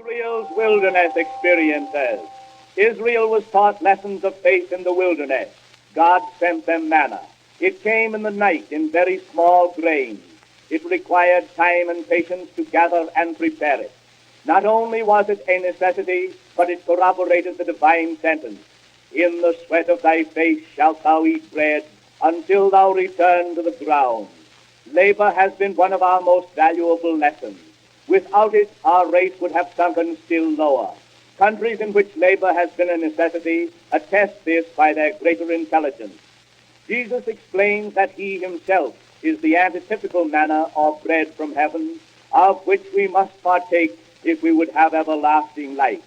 Israel's wilderness experiences. Israel was taught lessons of faith in the wilderness. God sent them manna. It came in the night in very small grains. It required time and patience to gather and prepare it. Not only was it a necessity, but it corroborated the divine sentence, "In the sweat of thy face shalt thou eat bread, until thou return to the ground." Labor has been one of our most valuable lessons. Without it, our race would have sunken still lower. Countries in which labor has been a necessity attest this by their greater intelligence. Jesus explains that he himself is the antitypical manna or bread from heaven, of which we must partake if we would have everlasting life.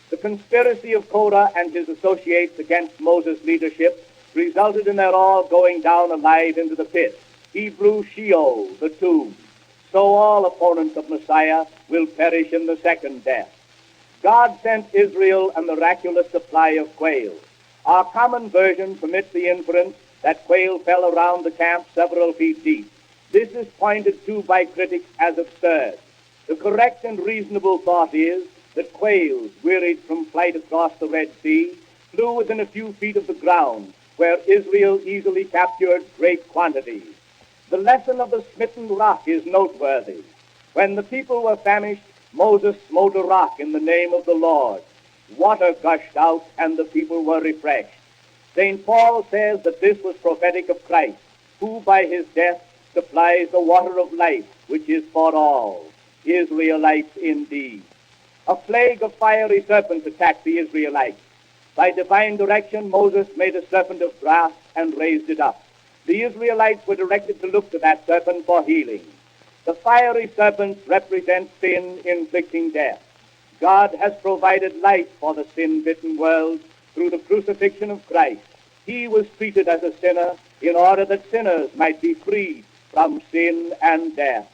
The conspiracy of Korah and his associates against Moses' leadership resulted in their all going down alive into the pit, Hebrew Sheol, the tomb. So all opponents of Messiah will perish in the second death. God sent Israel a miraculous supply of quail. Our common version permits the inference that quail fell around the camp several feet deep. This is pointed to by critics as absurd. The correct and reasonable thought is that quails, wearied from flight across the Red Sea, flew within a few feet of the ground, where Israel easily captured great quantities. The lesson of the smitten rock is noteworthy. When the people were famished, Moses smote a rock in the name of the Lord. Water gushed out, and the people were refreshed. St. Paul says that this was prophetic of Christ, who by his death supplies the water of life, which is for all, Israelites indeed. A plague of fiery serpents attacked the Israelites. By divine direction, Moses made a serpent of brass and raised it up. The Israelites were directed to look to that serpent for healing. The fiery serpents represent sin inflicting death. God has provided life for the sin-bitten world through the crucifixion of Christ. He was treated as a sinner in order that sinners might be freed from sin and death.